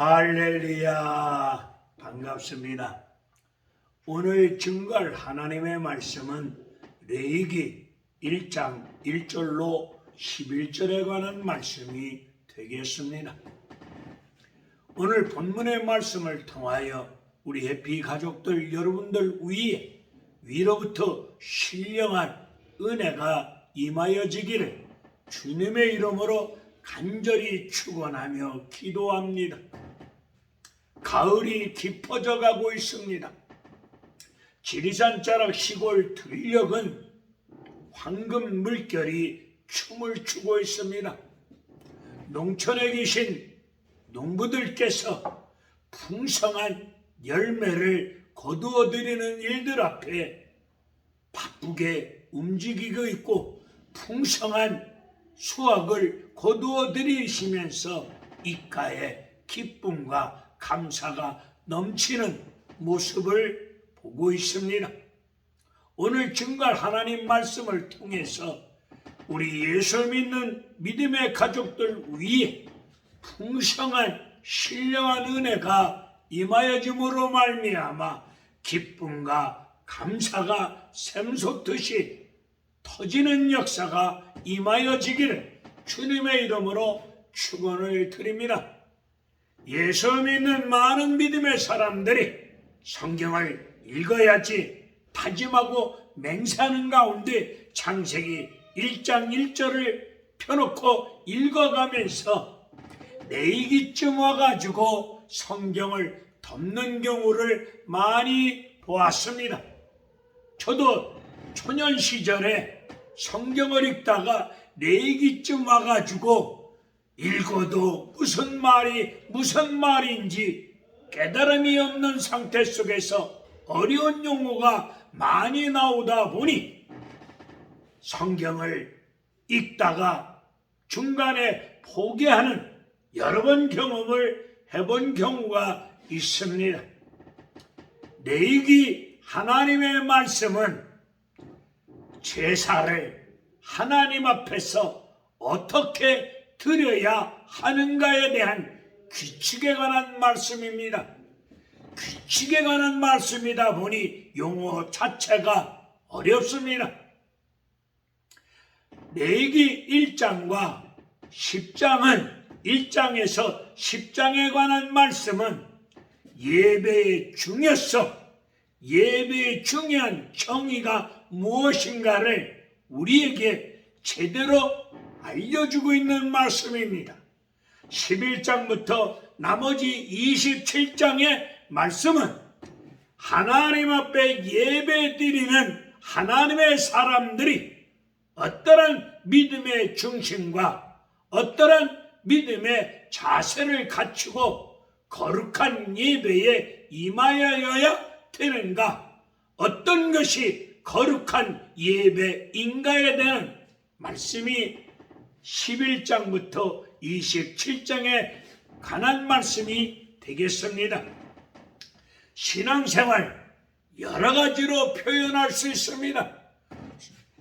할렐루야, 반갑습니다. 오늘 증거할 하나님의 말씀은 레위기 1장 1절로 11절에 관한 말씀이 되겠습니다. 오늘 본문의 말씀을 통하여 우리 해피 가족들 여러분들 위에 위로부터 신령한 은혜가 임하여지기를 주님의 이름으로 간절히 축원하며 기도합니다. 가을이 깊어져 가고 있습니다. 지리산 자락 시골 들녘은 황금 물결이 춤을 추고 있습니다. 농촌에 계신 농부들께서 풍성한 열매를 거두어 드리는 일들 앞에 바쁘게 움직이고 있고 풍성한 수확을 거두어 드리시면서 입가에 기쁨과 감사가 넘치는 모습을 보고 있습니다. 오늘 증거할 하나님 말씀을 통해서 우리 예수 믿는 믿음의 가족들 위에 풍성한 신령한 은혜가 임하여짐으로 말미암아 기쁨과 감사가 샘솟듯이 터지는 역사가 임하여지기를 주님의 이름으로 축원을 드립니다. 예수 믿는 많은 믿음의 사람들이 성경을 읽어야지 다짐하고 맹세하는 가운데 창세기 1장 1절을 펴놓고 읽어가면서 레위기쯤 와가지고 성경을 덮는 경우를 많이 보았습니다. 저도 초년 시절에 성경을 읽다가 레위기쯤 와가지고 읽어도 무슨 말인지 깨달음이 없는 상태 속에서 어려운 용어가 많이 나오다 보니 성경을 읽다가 중간에 포기하는 여러 번 경험을 해본 경우가 있습니다. 레위기 하나님의 말씀은 제사를 하나님 앞에서 어떻게 드려야 하는가에 대한 규칙에 관한 말씀입니다. 규칙에 관한 말씀이다 보니 용어 자체가 어렵습니다. 레위기 1장과 10장은 1장에서 10장에 관한 말씀은 예배의 중요성, 예배의 중요한 정의가 무엇인가를 우리에게 제대로 알려주고 있는 말씀입니다. 11장부터 나머지 27장의 말씀은 하나님 앞에 예배 드리는 하나님의 사람들이 어떠한 믿음의 중심과 어떠한 믿음의 자세를 갖추고 거룩한 예배에 임하여야 되는가, 어떤 것이 거룩한 예배인가에 대한 말씀이 11장부터 27장에 관한 말씀이 되겠습니다. 신앙생활 여러 가지로 표현할 수 있습니다.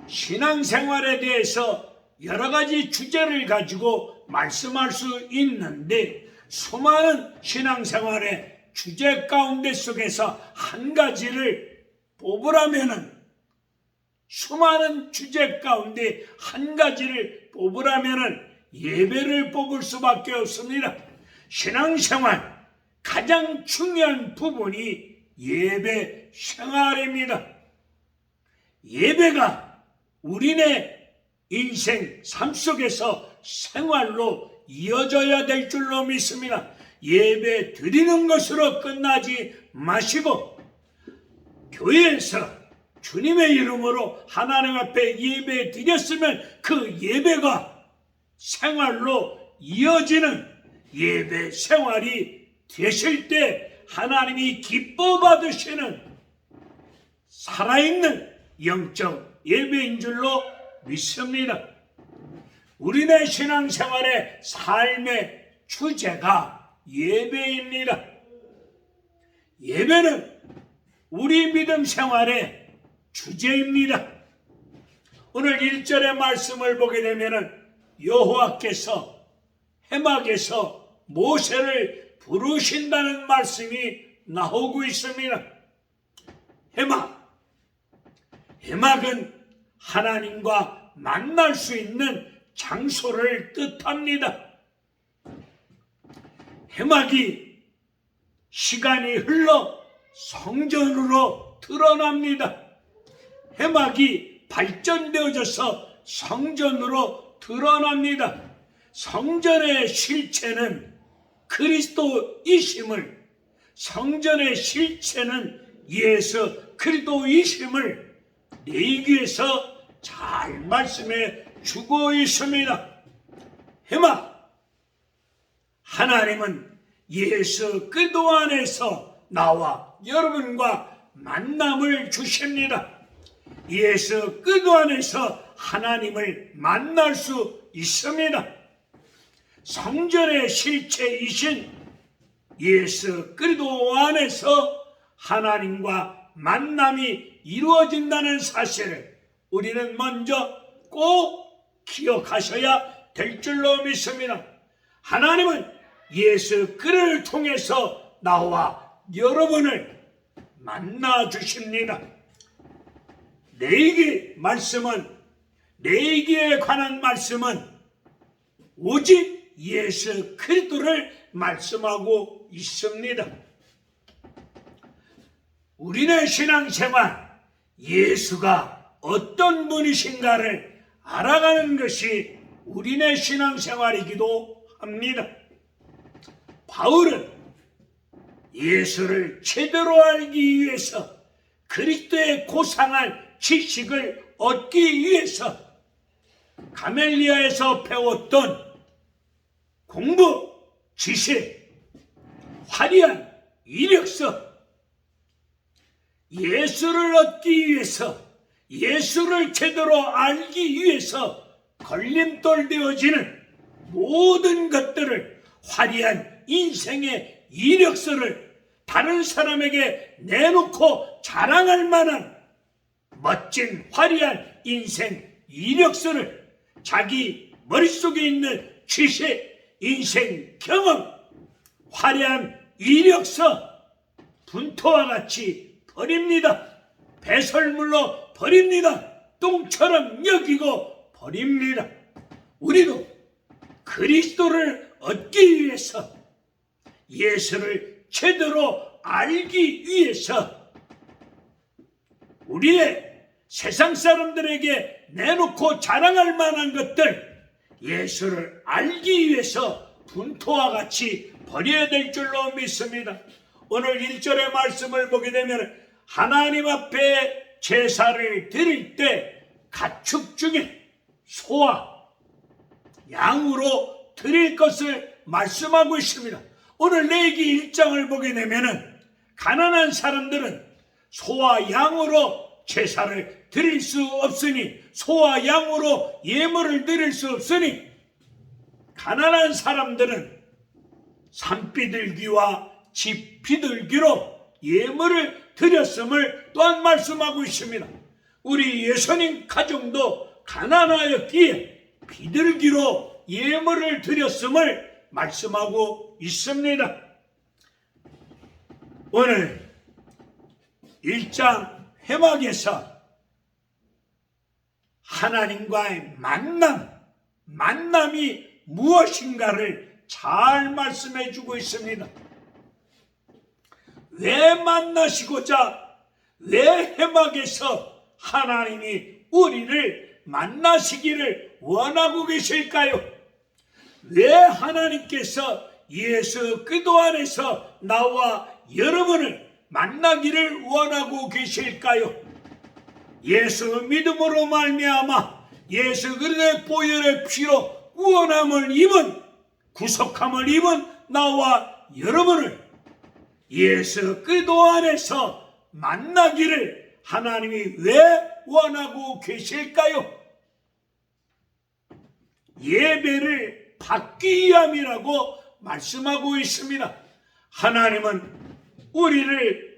신앙생활에 대해서 여러 가지 주제를 가지고 말씀할 수 있는데 수많은 신앙생활의 주제 가운데 속에서 한 가지를 뽑으라면은 수많은 주제 가운데 한 가지를 뽑으라면은 예배를 뽑을 수밖에 없습니다. 신앙생활 가장 중요한 부분이 예배 생활입니다. 예배가 우리네 인생 삶 속에서 생활로 이어져야 될 줄로 믿습니다. 예배 드리는 것으로 끝나지 마시고 교회에서 주님의 이름으로 하나님 앞에 예배 드렸으면 그 예배가 생활로 이어지는 예배 생활이 되실 때 하나님이 기뻐 받으시는 살아있는 영적 예배인 줄로 믿습니다. 우리네 신앙생활의 삶의 주제가 예배입니다. 예배는 우리 믿음 생활의 주제입니다. 오늘 1절의 말씀을 보게 되면 여호와께서 해막에서 모세를 부르신다는 말씀이 나오고 있습니다. 해막은 하나님과 만날 수 있는 장소를 뜻합니다. 해막이 시간이 흘러 성전으로 드러납니다. 해막이 발전되어져서 성전으로 드러납니다. 성전의 실체는 그리스도이심을, 성전의 실체는 예수 그리스도이심을 레위기에서 잘 말씀해 주고 있습니다. 해막, 하나님은 예수 그리스도 안에서 나와 여러분과 만남을 주십니다. 예수 그리스도 안에서 하나님을 만날 수 있습니다. 성전의 실체이신 예수 그리스도 안에서 하나님과 만남이 이루어진다는 사실을 우리는 먼저 꼭 기억하셔야 될 줄로 믿습니다. 하나님은 예수 그를 통해서 나와 여러분을 만나 주십니다. 레위기에 관한 말씀은 오직 예수 그리스도를 말씀하고 있습니다. 우리의 신앙생활, 예수가 어떤 분이신가를 알아가는 것이 우리의 신앙생활이기도 합니다. 바울은 예수를 제대로 알기 위해서, 그리스도의 고상한 지식을 얻기 위해서 가멜리아에서 배웠던 공부, 지식, 화려한 이력서, 예수를 얻기 위해서, 예수를 제대로 알기 위해서 걸림돌 되어지는 모든 것들을, 화려한 인생의 이력서를 다른 사람에게 내놓고 자랑할 만한 멋진 화려한 인생 이력서를, 자기 머릿속에 있는 지식, 인생 경험, 화려한 이력서 분토와 같이 버립니다. 배설물로 버립니다. 똥처럼 여기고 버립니다. 우리도 그리스도를 얻기 위해서, 예수를 제대로 알기 위해서 우리의 세상 사람들에게 내놓고 자랑할 만한 것들, 예수를 알기 위해서 분토와 같이 버려야 될 줄로 믿습니다. 오늘 1절의 말씀을 보게 되면 하나님 앞에 제사를 드릴 때 가축 중에 소와 양으로 드릴 것을 말씀하고 있습니다. 오늘 레위기 1장을 보게 되면 가난한 사람들은 소와 양으로 제사를 드릴 수 없으니, 소와 양으로 예물을 드릴 수 없으니, 가난한 사람들은 산비둘기와 집 비둘기로 예물을 드렸음을 또한 말씀하고 있습니다. 우리 예수님 가정도 가난하였기에 비둘기로 예물을 드렸음을 말씀하고 있습니다. 오늘 1장 해막에서 하나님과의 만남이 무엇인가를 잘 말씀해 주고 있습니다. 왜 만나시고자, 왜 해막에서 하나님이 우리를 만나시기를 원하고 계실까요? 왜 하나님께서 예수 그리스도 안에서 나와 여러분을 만나기를 원하고 계실까요? 예수 믿음으로 말미암아 예수 그리스도의 보혈의 피로 구원함을 입은, 구속함을 입은 나와 여러분을 예수 그리스도 안에서 만나기를 하나님이 왜 원하고 계실까요? 예배를 받기 위함이라고 말씀하고 있습니다. 하나님은 우리를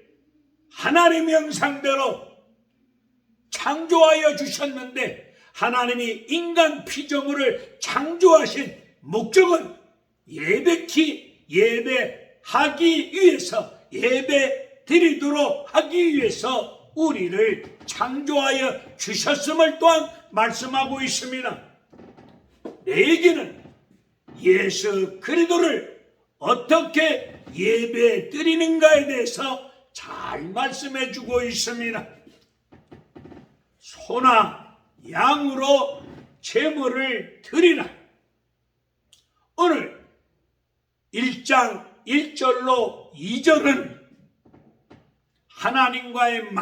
하나님의 형상대로 창조하여 주셨는데, 하나님이 인간 피조물을 창조하신 목적은 예배 하기 위해서, 예배 드리도록 하기 위해서 우리를 창조하여 주셨음을 또한 말씀하고 있습니다. 내게는 예수 그리스도를 어떻게 예배 드리는가에 대해서 잘 말씀해 주고 있습니다. 소나 양으로 제물을 드리라. 오늘 1장 1절로 2절은 하나님과의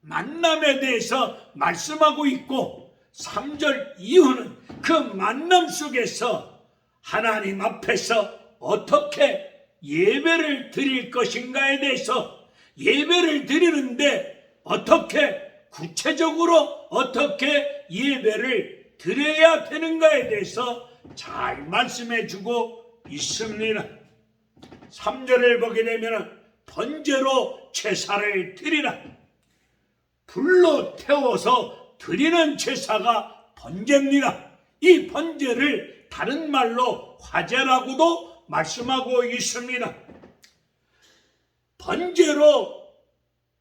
만남에 대해서 말씀하고 있고, 3절 이후는 그 만남 속에서 하나님 앞에서 어떻게 예배를 드릴 것인가에 대해서, 예배를 드리는데 어떻게 구체적으로 어떻게 예배를 드려야 되는가에 대해서 잘 말씀해 주고 있습니다. 3절을 보게 되면 번제로 제사를 드리라. 불로 태워서 드리는 제사가 번제입니다. 이 번제를 다른 말로 화제라고도 말씀하고 있습니다. 번제로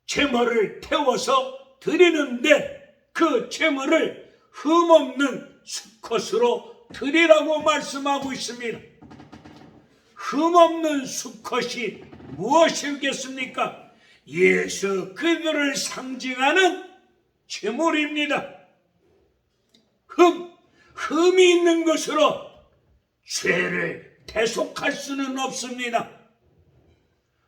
제물을 태워서 드리는데 그 제물을 흠없는 수컷으로 드리라고 말씀하고 있습니다. 흠없는 수컷이 무엇이겠습니까? 예수 그리스도를 상징하는 제물입니다. 흠이 있는 것으로 죄를 대속할 수는 없습니다.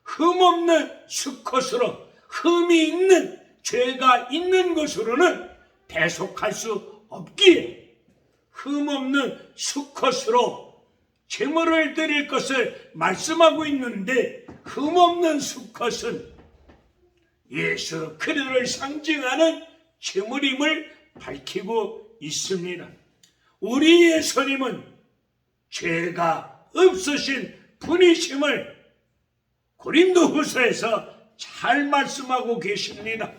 흠없는 수컷으로, 흠이 있는 죄가 있는 것으로는 대속할 수 없기에 흠없는 수컷으로 제물을 드릴 것을 말씀하고 있는데, 흠없는 수컷은 예수 그리스도를 상징하는 제물임을 밝히고 있습니다. 우리 예수님은 죄가 없으신 분이심을 고린도후서에서 잘 말씀하고 계십니다.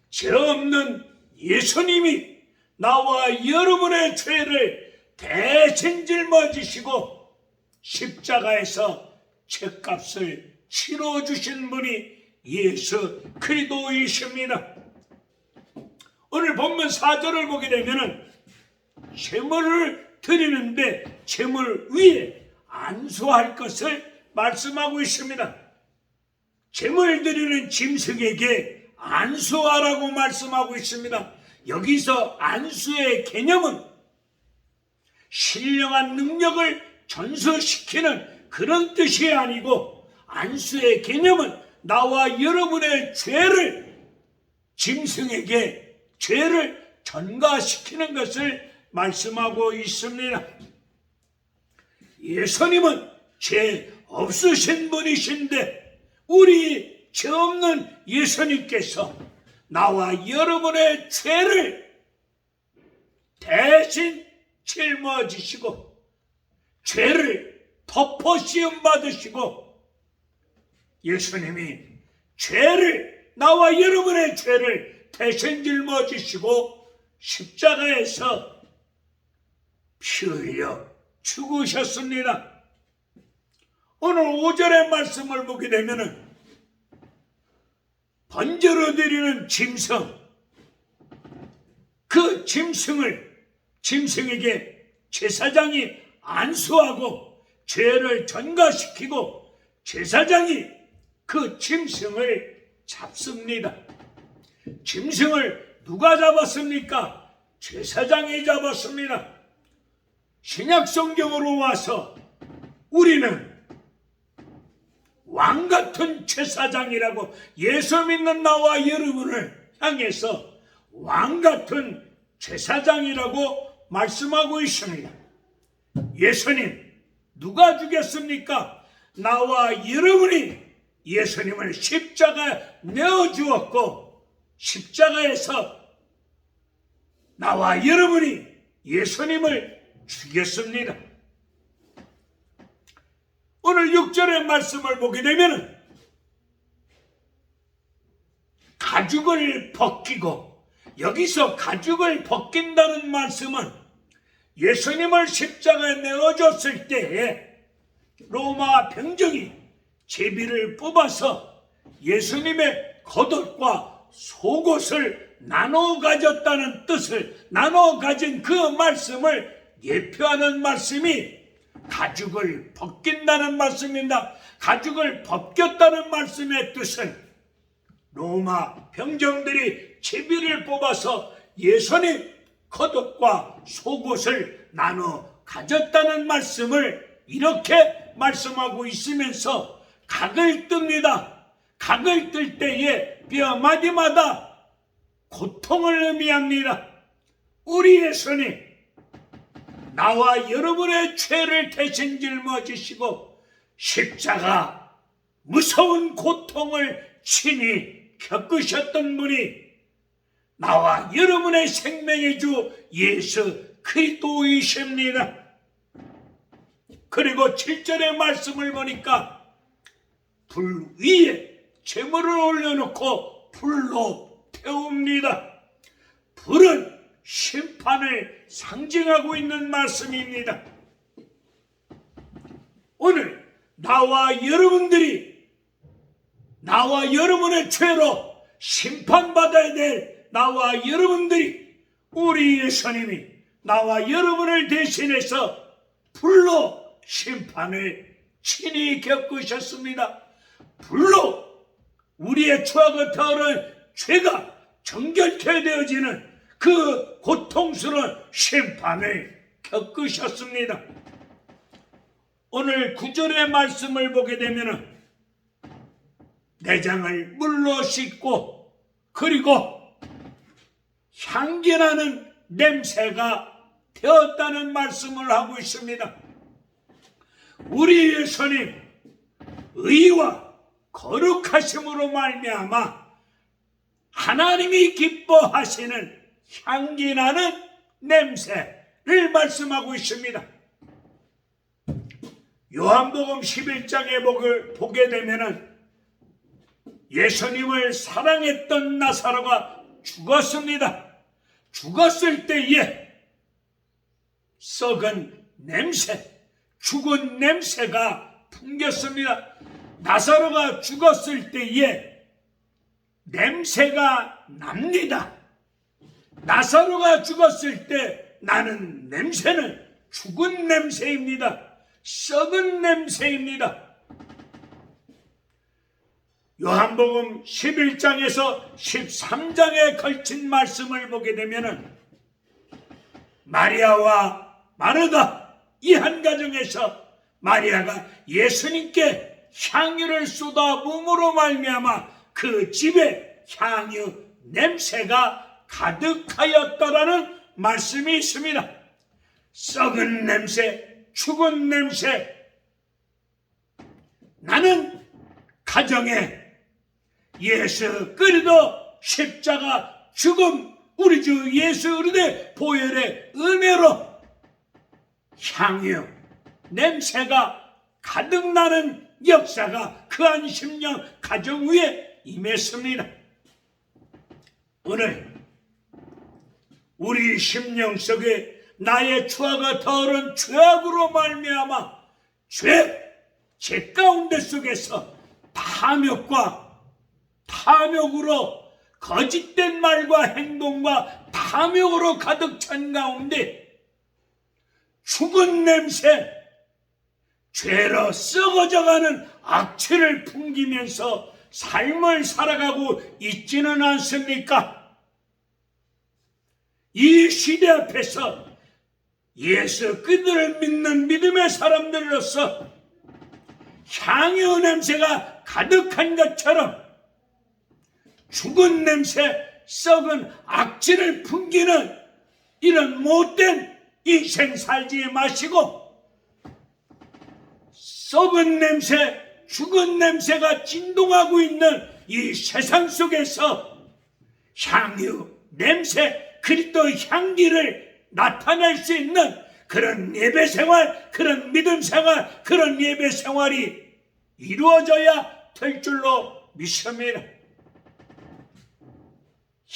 죄 없는 예수님이 나와 여러분의 죄를 대신 짊어지시고 십자가에서 죄값을 치러주신 분이 예수 그리스도이십니다. 오늘 본문 4절을 보게 되면 제물을 드리는데 제물 위에 안수할 것을 말씀하고 있습니다. 제물 드리는 짐승에게 안수하라고 말씀하고 있습니다. 여기서 안수의 개념은 신령한 능력을 전수시키는 그런 뜻이 아니고, 안수의 개념은 나와 여러분의 죄를, 짐승에게 죄를 전가시키는 것을 말씀하고 있습니다. 예수님은 죄 없으신 분이신데, 우리 죄 없는 예수님께서 나와 여러분의 죄를 대신 짊어지시고 죄를 덮어 씌움 받으시고, 예수님이 죄를, 나와 여러분의 죄를 대신 짊어지시고 십자가에서 피 흘려 죽으셨습니다. 오늘 5절의 말씀을 보게 되면 번제로 드리는 짐승, 그 짐승에게 제사장이 안수하고 죄를 전가시키고 제사장이 그 짐승을 잡습니다. 짐승을 누가 잡았습니까? 제사장이 잡았습니다. 신약 성경으로 와서 우리는 왕 같은 제사장이라고, 예수 믿는 나와 여러분을 향해서 왕 같은 제사장이라고 말씀하고 있습니다. 예수님 누가 죽였습니까? 나와 여러분이 예수님을 십자가에 내어주었고, 십자가에서 나와 여러분이 예수님을 죽였습니다. 오늘 6절의 말씀을 보게 되면 가죽을 벗기고, 여기서 가죽을 벗긴다는 말씀은 예수님을 십자가에 내어줬을 때에 로마 병정이 제비를 뽑아서 예수님의 겉옷과 속옷을 나눠 가졌다는 뜻을, 나눠 가진 그 말씀을 예표하는 말씀이 가죽을 벗긴다는 말씀입니다. 가죽을 벗겼다는 말씀의 뜻은 로마 병정들이 제비를 뽑아서 예수님 겉옷과 속옷을 나눠 가졌다는 말씀을 이렇게 말씀하고 있으면서 각을 뜹니다. 각을 뜰 때에 뼈 마디마다 고통을 의미합니다. 우리 예수님, 나와 여러분의 죄를 대신 짊어지시고 십자가 무서운 고통을 친히 겪으셨던 분이 나와 여러분의 생명의 주 예수 그리스도이십니다. 그리고 7절의 말씀을 보니까 불 위에 제물을 올려놓고 불로 태웁니다. 불은 심판을 상징하고 있는 말씀입니다. 오늘 나와 여러분의 죄로 심판받아야 될 나와 여러분들이, 우리 예수님이 나와 여러분을 대신해서 불로 심판을 친히 겪으셨습니다. 불로 우리의 죄가 더러운 죄가 정결케 되어지는 그 고통스러운 심판을 겪으셨습니다. 오늘 9절의 말씀을 보게 되면 내장을 물로 씻고 그리고 향기나는 냄새가 되었다는 말씀을 하고 있습니다. 우리 예수님 의와 거룩하심으로 말미암아 하나님이 기뻐하시는 향기나는 냄새를 말씀하고 있습니다. 요한복음 11장에 보게 되면 예수님을 사랑했던 나사로가 죽었습니다. 죽었을 때에 썩은 냄새, 죽은 냄새가 풍겼습니다. 나사로가 죽었을 때에 냄새가 납니다. 나사로가 죽었을 때 나는 냄새는 죽은 냄새입니다. 썩은 냄새입니다. 요한복음 11장에서 13장에 걸친 말씀을 보게 되면 마리아와 마르다 이 한 가정에서 마리아가 예수님께 향유를 쏟아 부음으로 말미암아 그 집에 향유 냄새가 가득하였다라는 말씀이 있습니다. 썩은 냄새, 죽은 냄새. 나는 가정에 예수 그리스도 십자가 죽음, 우리 주 예수 그리스도의 보혈의 은혜로 향유 냄새가 가득나는 역사가 그 한 10년 가정 위에 임했습니다. 오늘 우리 심령 속에 나의 추하가 더러운 죄악으로 말미암아 죄 가운데 속에서 탐욕으로 거짓된 말과 행동과 탐욕으로 가득 찬 가운데 죽은 냄새, 죄로 썩어져가는 악취를 풍기면서 삶을 살아가고 있지는 않습니까? 이 시대 앞에서 예수 그리스도를 믿는 믿음의 사람들로서 향유 냄새가 가득한 것처럼 죽은 냄새, 썩은 악취를 풍기는 이런 못된 인생 살지 마시고 썩은 냄새, 죽은 냄새가 진동하고 있는 이 세상 속에서 향유, 냄새, 그리스도 향기를 나타낼 수 있는 그런 예배 생활, 그런 믿음 생활, 그런 예배 생활이 이루어져야 될 줄로 믿습니다.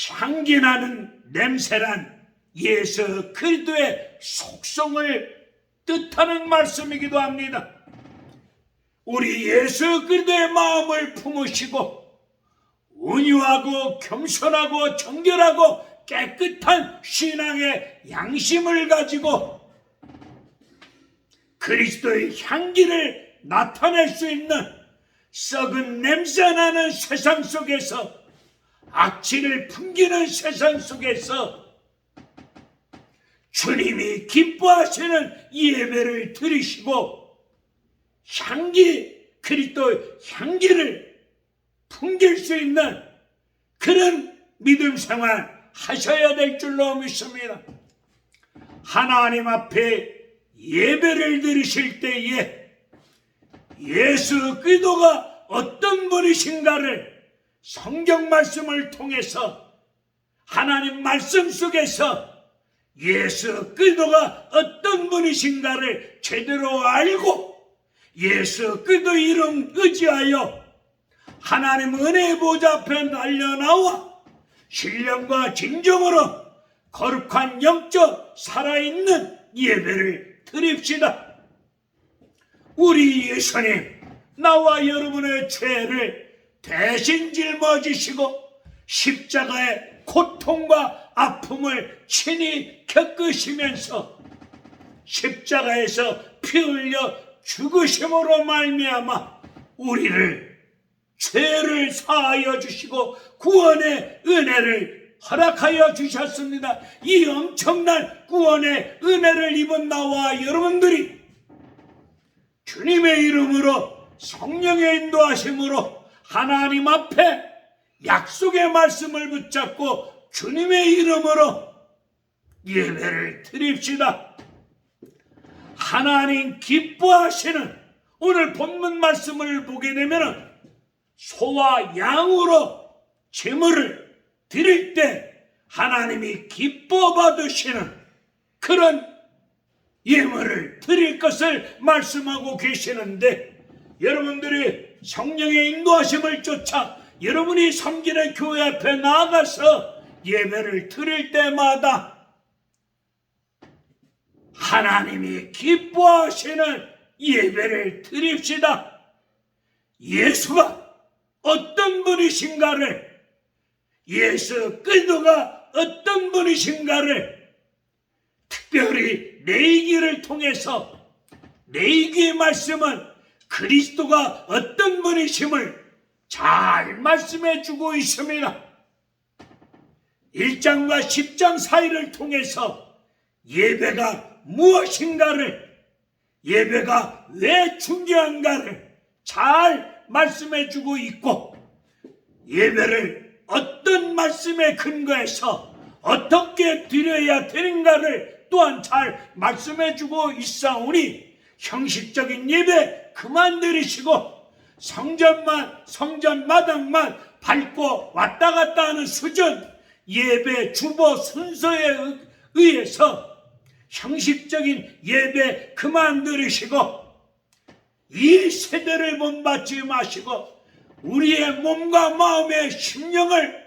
향기나는 냄새란 예수 그리스도의 속성을 뜻하는 말씀이기도 합니다. 우리 예수 그리스도의 마음을 품으시고 온유하고 겸손하고 정결하고 깨끗한 신앙의 양심을 가지고 그리스도의 향기를 나타낼 수 있는 썩은 냄새나는 세상 속에서, 악취를 풍기는 세상 속에서 주님이 기뻐하시는 예배를 드리시고 그리스도 향기를 풍길 수 있는 그런 믿음 생활 하셔야 될 줄로 믿습니다. 하나님 앞에 예배를 드리실 때에 예수 그리스도가 어떤 분이신가를 성경 말씀을 통해서, 하나님 말씀 속에서 예수 그리스도가 어떤 분이신가를 제대로 알고 예수 그리스도 이름 의지하여 하나님 은혜의 보좌 앞에 달려나와 신령과 진정으로 거룩한 영적 살아있는 예배를 드립시다. 우리 예수님, 나와 여러분의 죄를 대신 짊어지시고 십자가의 고통과 아픔을 친히 겪으시면서 십자가에서 피 흘려 죽으심으로 말미암아 우리를 죄를 사하여 주시고 구원의 은혜를 허락하여 주셨습니다. 이 엄청난 구원의 은혜를 입은 나와 여러분들이 주님의 이름으로 성령의 인도하심으로 하나님 앞에 약속의 말씀을 붙잡고 주님의 이름으로 예배를 드립시다. 하나님 기뻐하시는 오늘 본문 말씀을 보게 되면 소와 양으로 제물을 드릴 때 하나님이 기뻐 받으시는 그런 예물을 드릴 것을 말씀하고 계시는데, 여러분들이 성령의 인도하심을 쫓아 여러분이 섬기는 교회 앞에 나아가서 예배를 드릴 때마다 하나님이 기뻐하시는 예배를 드립시다. 예수가 어떤 분이신가를, 예수 그리스도가 어떤 분이신가를 특별히 레위기를 통해서, 레위기의 말씀은 그리스도가 어떤 분이심을 잘 말씀해 주고 있습니다. 1장과 10장 사이를 통해서 예배가 무엇인가를, 예배가 왜 중요한가를 잘 말씀해 주고 있고, 예배를 어떤 말씀에 근거해서 어떻게 드려야 되는가를 또한 잘 말씀해 주고 있사오니 형식적인 예배 그만 드리시고 성전 마당만 밟고 왔다 갔다 하는 수준 예배 주보 순서에 의해서 형식적인 예배 그만 드리시고 이 세대를 본받지 마시고 우리의 몸과 마음의 심령을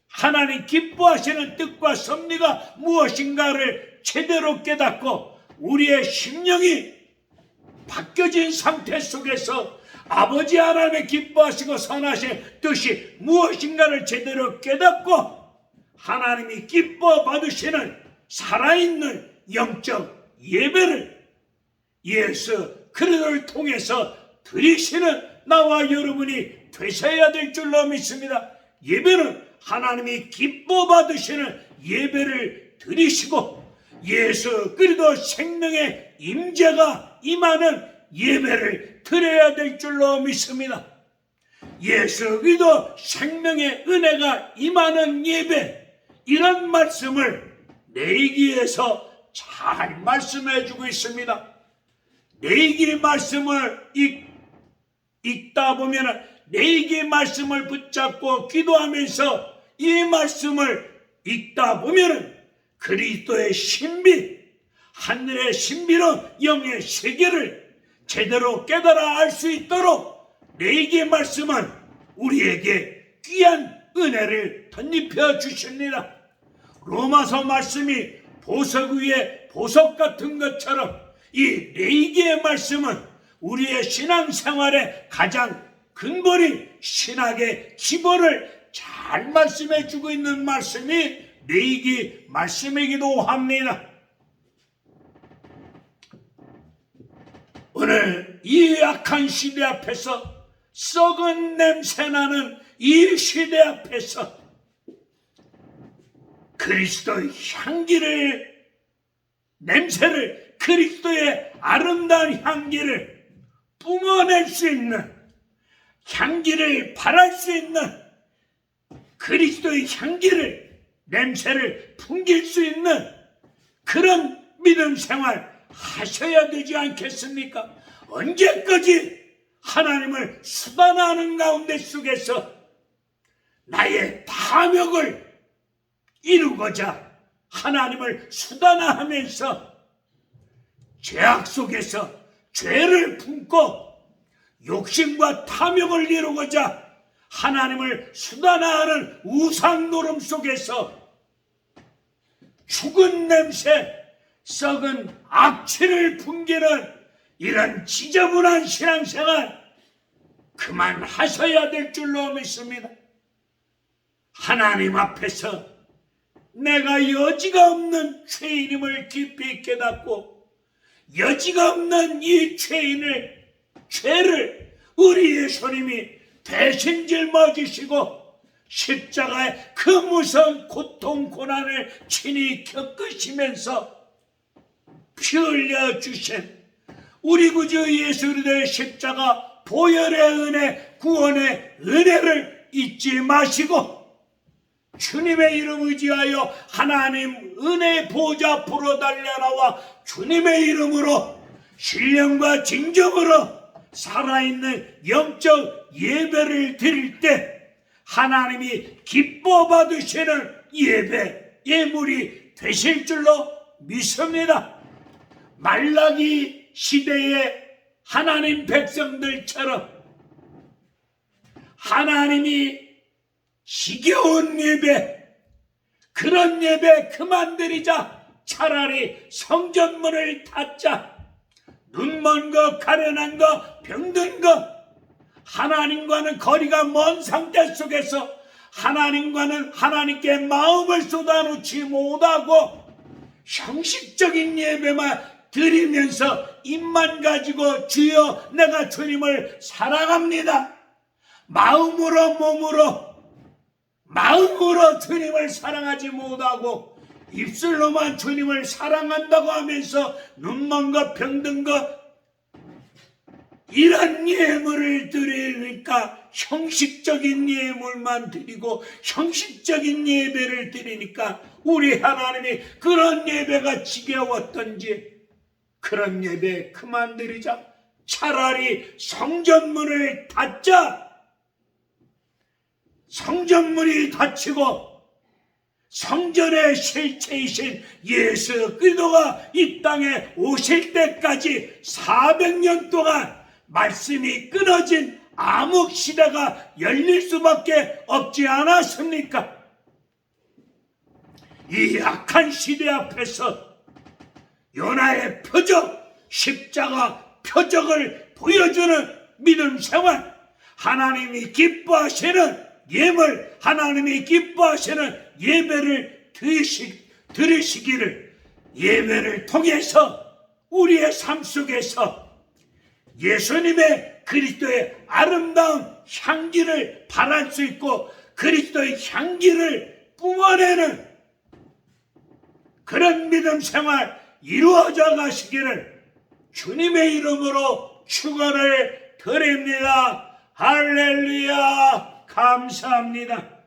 하나님 기뻐하시는 뜻과 섭리가 무엇인가를 제대로 깨닫고 우리의 심령이 바뀌어진 상태 속에서 아버지 하나님의 기뻐하시고 선하신 뜻이 무엇인가를 제대로 깨닫고 하나님이 기뻐 받으시는 살아있는 영적 예배를 예수 그리스도를 통해서 드리시는 나와 여러분이 되셔야 될 줄로 믿습니다. 예배는 하나님이 기뻐 받으시는 예배를 드리시고 예수 그리스도 생명의 임재가 임하는 예배를 드려야 될 줄로 믿습니다. 예수 그리스도 생명의 은혜가 임하는 예배, 이런 말씀을 레위기에서 잘 말씀해 주고 있습니다. 레위기 말씀을 읽다 보면 레위기 말씀을 붙잡고 기도하면서 이 말씀을 읽다 보면 그리스도의 신비, 하늘의 신비로 영의 세계를 제대로 깨달아 알 수 있도록 레위기 말씀은 우리에게 귀한 은혜를 덧입혀 주십니다. 로마서 말씀이 보석 위에 보석 같은 것처럼 이 레위기의 말씀은 우리의 신앙생활의 가장 근본인 신학의 기본을 잘 말씀해 주고 있는 말씀이 레위기 말씀이기도 합니다. 오늘 이 악한 시대 앞에서, 썩은 냄새나는 이 시대 앞에서 그리스도의 향기를, 냄새를, 그리스도의 아름다운 향기를 뿜어낼 수 있는, 향기를 발할 수 있는, 그리스도의 향기를, 냄새를 풍길 수 있는 그런 믿음 생활 하셔야 되지 않겠습니까? 언제까지 하나님을 수단하는 가운데 속에서 나의 탐욕을 이루고자 하나님을 수단화하면서 죄악 속에서 죄를 품고 욕심과 탐욕을 이루고자 하나님을 수단화하는 우상 노름 속에서 죽은 냄새, 썩은 악취를 풍기는 이런 지저분한 신앙생활 그만하셔야 될 줄로 믿습니다. 하나님 앞에서 내가 여지가 없는 죄인임을 깊이 깨닫고 여지가 없는 이 죄를 우리 예수님이 대신 짊어지시고 십자가의 그 무서운 고통 고난을 친히 겪으시면서 피 흘려 주신 우리 구주 예수 그리스도의 십자가 보혈의 은혜, 구원의 은혜를 잊지 마시고 주님의 이름 의지하여 하나님 은혜 보좌 앞으로 달려나와 주님의 이름으로 신령과 진정으로 살아있는 영적 예배를 드릴 때 하나님이 기뻐 받으시는 예배, 예물이 되실 줄로 믿습니다. 말라기 시대의 하나님 백성들처럼 하나님이 지겨운 예배, 그런 예배 그만드리자. 차라리 성전문을 닫자. 눈먼 것, 가련한 것, 병든 것, 하나님과는 거리가 먼 상태 속에서 하나님께 마음을 쏟아놓지 못하고 형식적인 예배만 드리면서 입만 가지고 주여 내가 주님을 사랑합니다, 마음으로 주님을 사랑하지 못하고 입술로만 주님을 사랑한다고 하면서 눈먼 것, 병든 것, 이런 예물을 드리니까 형식적인 예물만 드리고 형식적인 예배를 드리니까 우리 하나님이 그런 예배가 지겨웠던지 그런 예배 그만 드리자. 차라리 성전문을 닫자. 성전문이 닫히고 성전의 실체이신 예수 그리스도가 이 땅에 오실 때까지 400년 동안 말씀이 끊어진 암흑 시대가 열릴 수밖에 없지 않았습니까? 이 악한 시대 앞에서 요나의 표적, 십자가 표적을 보여주는 믿음 생활, 하나님이 기뻐하시는 예물, 하나님이 기뻐하시는 예배를 들으시기를, 예배를 통해서 우리의 삶 속에서 예수님의 그리스도의 아름다운 향기를 발할 수 있고 그리스도의 향기를 뿜어내는 그런 믿음 생활 이루어져 가시기를 주님의 이름으로 축원을 드립니다. 할렐루야. 감사합니다.